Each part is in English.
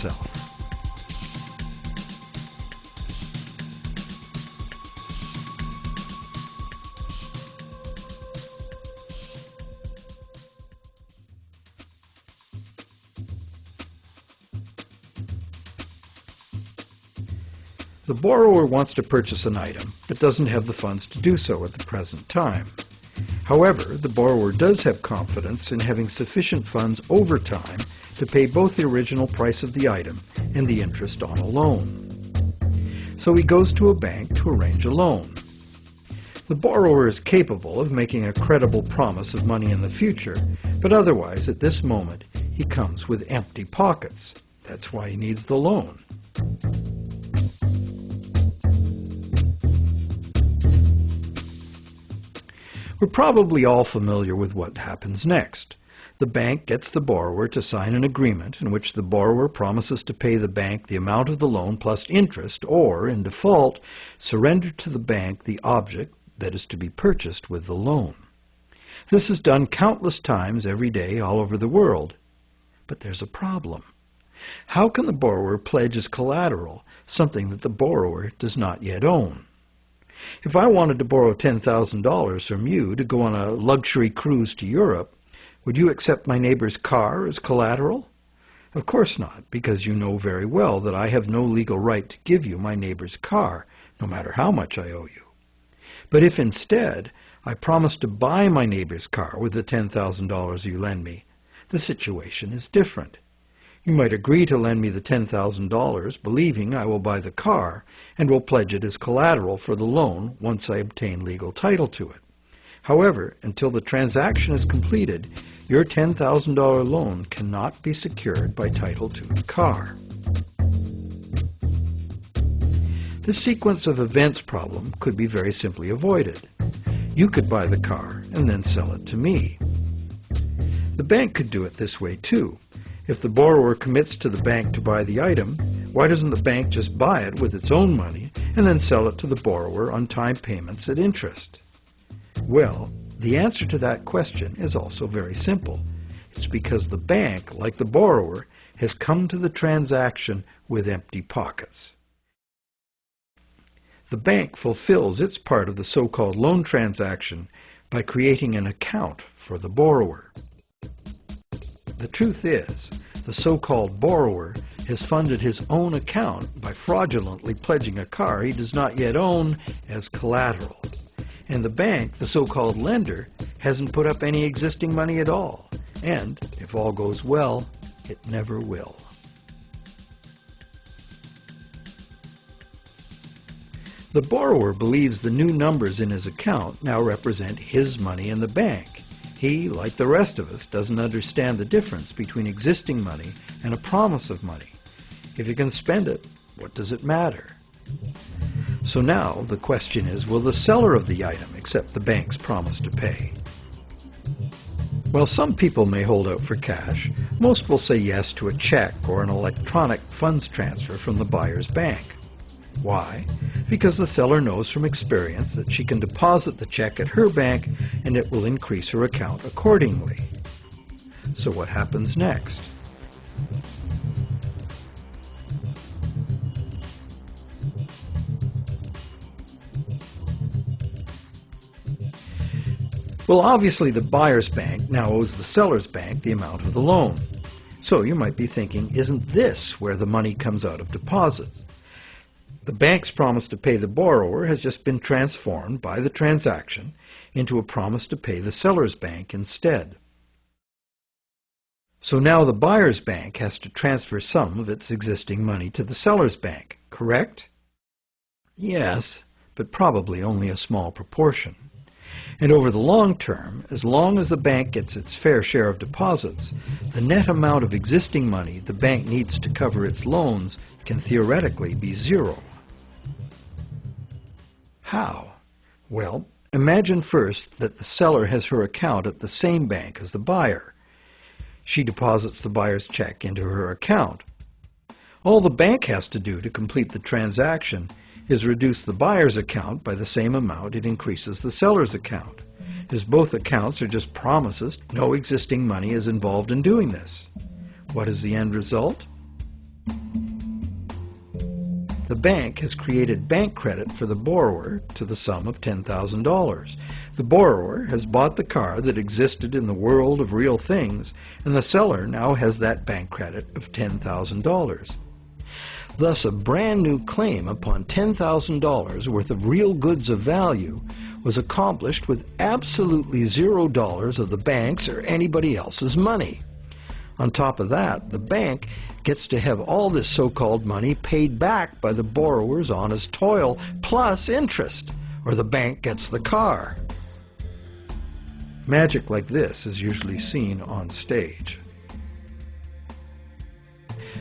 itself. The borrower wants to purchase an item, but doesn't have the funds to do so at the present time. However, the borrower does have confidence in having sufficient funds over time to pay both the original price of the item and the interest on a loan. So he goes to a bank to arrange a loan. The borrower is capable of making a credible promise of money in the future, but otherwise, at this moment, he comes with empty pockets. That's why he needs the loan. We're probably all familiar with what happens next. The bank gets the borrower to sign an agreement in which the borrower promises to pay the bank the amount of the loan plus interest, or, in default, surrender to the bank the object that is to be purchased with the loan. This is done countless times every day all over the world. But there's a problem. How can the borrower pledge as collateral something that the borrower does not yet own? If I wanted to borrow $10,000 from you to go on a luxury cruise to Europe, would you accept my neighbor's car as collateral? Of course not, because you know very well that I have no legal right to give you my neighbor's car, no matter how much I owe you. But if instead I promise to buy my neighbor's car with the $10,000 you lend me, the situation is different. You might agree to lend me the $10,000, believing I will buy the car, and will pledge it as collateral for the loan once I obtain legal title to it. However, until the transaction is completed, your $10,000 loan cannot be secured by title to the car. This sequence of events problem could be very simply avoided. You could buy the car and then sell it to me. The bank could do it this way too. If the borrower commits to the bank to buy the item, why doesn't the bank just buy it with its own money and then sell it to the borrower on time payments at interest? Well, the answer to that question is also very simple. It's because the bank, like the borrower, has come to the transaction with empty pockets. The bank fulfills its part of the so-called loan transaction by creating an account for the borrower. The truth is, the so-called borrower has funded his own account by fraudulently pledging a car he does not yet own as collateral. And the bank, the so-called lender, hasn't put up any existing money at all. And, if all goes well, it never will. The borrower believes the new numbers in his account now represent his money in the bank. He, like the rest of us, doesn't understand the difference between existing money and a promise of money. If you can spend it, what does it matter? So now the question is, will the seller of the item accept the bank's promise to pay? While some people may hold out for cash, most will say yes to a check or an electronic funds transfer from the buyer's bank. Why? Because the seller knows from experience that she can deposit the check at her bank and it will increase her account accordingly. So what happens next? Well, obviously the buyer's bank now owes the seller's bank the amount of the loan. So you might be thinking, isn't this where the money comes out of deposits? The bank's promise to pay the borrower has just been transformed by the transaction into a promise to pay the seller's bank instead. So now the buyer's bank has to transfer some of its existing money to the seller's bank, correct? Yes, but probably only a small proportion. And over the long term, as long as the bank gets its fair share of deposits, the net amount of existing money the bank needs to cover its loans can theoretically be zero. How? Well, imagine first that the seller has her account at the same bank as the buyer. She deposits the buyer's check into her account. All the bank has to do to complete the transaction is reduce the buyer's account by the same amount it increases the seller's account. As both accounts are just promises, no existing money is involved in doing this. What is the end result? The bank has created bank credit for the borrower to the sum of $10,000. The borrower has bought the car that existed in the world of real things, and the seller now has that bank credit of $10,000. Thus, a brand new claim upon $10,000 worth of real goods of value was accomplished with absolutely $0 of the bank's or anybody else's money. On top of that, the bank gets to have all this so-called money paid back by the borrower's honest toil, plus interest, or the bank gets the car. Magic like this is usually seen on stage.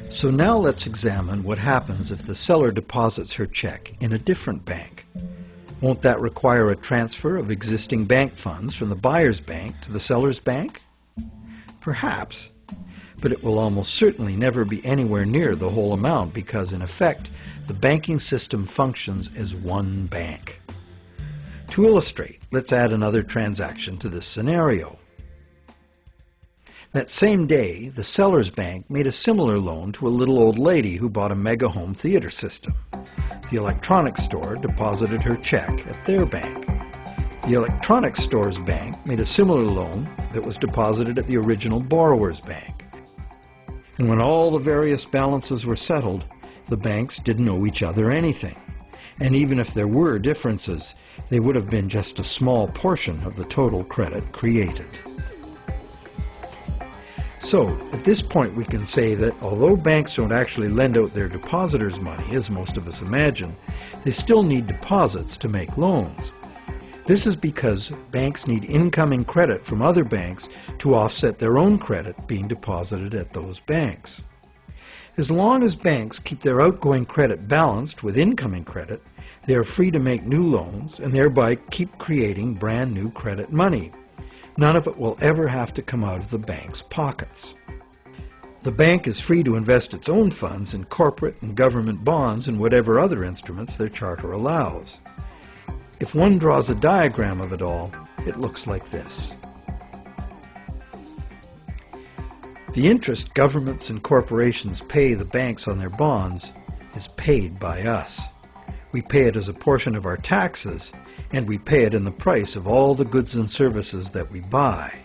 So now let's examine what happens if the seller deposits her check in a different bank. Won't that require a transfer of existing bank funds from the buyer's bank to the seller's bank? Perhaps. But it will almost certainly never be anywhere near the whole amount because, in effect, the banking system functions as one bank. To illustrate, let's add another transaction to this scenario. That same day, the seller's bank made a similar loan to a little old lady who bought a mega home theater system. The electronics store deposited her check at their bank. The electronics store's bank made a similar loan that was deposited at the original borrower's bank. And when all the various balances were settled, the banks didn't owe each other anything. And even if there were differences, they would have been just a small portion of the total credit created. So, at this point we can say that although banks don't actually lend out their depositors' money, as most of us imagine, they still need deposits to make loans. This is because banks need incoming credit from other banks to offset their own credit being deposited at those banks. As long as banks keep their outgoing credit balanced with incoming credit, they are free to make new loans and thereby keep creating brand new credit money. None of it will ever have to come out of the bank's pockets. The bank is free to invest its own funds in corporate and government bonds and whatever other instruments their charter allows. If one draws a diagram of it all, it looks like this. The interest governments and corporations pay the banks on their bonds is paid by us. We pay it as a portion of our taxes, and we pay it in the price of all the goods and services that we buy.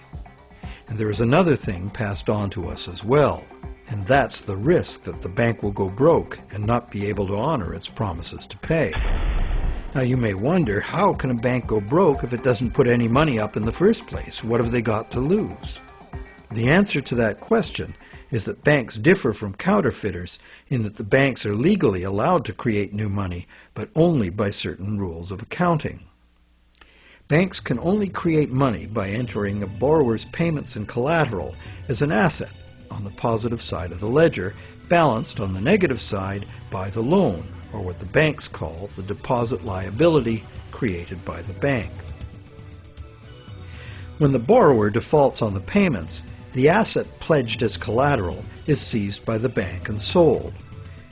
And there is another thing passed on to us as well, and that's the risk that the bank will go broke and not be able to honor its promises to pay. Now you may wonder, how can a bank go broke if it doesn't put any money up in the first place? What have they got to lose? The answer to that question is that banks differ from counterfeiters in that the banks are legally allowed to create new money, but only by certain rules of accounting. Banks can only create money by entering a borrower's payments and collateral as an asset on the positive side of the ledger, balanced on the negative side by the loan, or what the banks call the deposit liability created by the bank. When the borrower defaults on the payments, the asset pledged as collateral is seized by the bank and sold.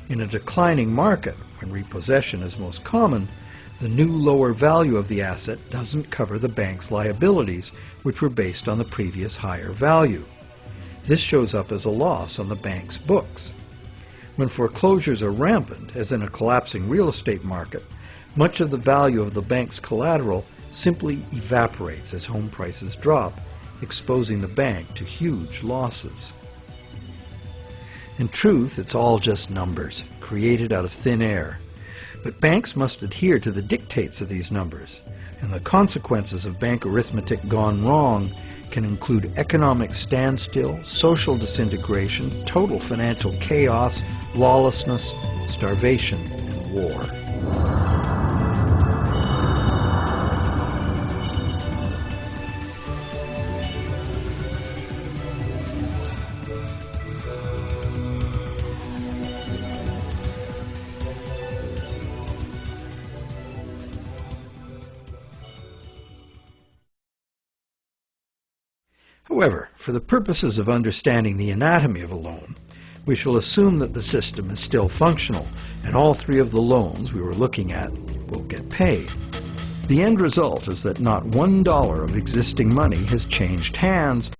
In a declining market, when repossession is most common, the new lower value of the asset doesn't cover the bank's liabilities, which were based on the previous higher value. This shows up as a loss on the bank's books. When foreclosures are rampant, as in a collapsing real estate market, much of the value of the bank's collateral simply evaporates as home prices drop, exposing the bank to huge losses. In truth, it's all just numbers, created out of thin air. But banks must adhere to the dictates of these numbers, and the consequences of bank arithmetic gone wrong can include economic standstill, social disintegration, total financial chaos, lawlessness, starvation, and war. However, for the purposes of understanding the anatomy of a loan, we shall assume that the system is still functional, and all three of the loans we were looking at will get paid. The end result is that not $1 of existing money has changed hands,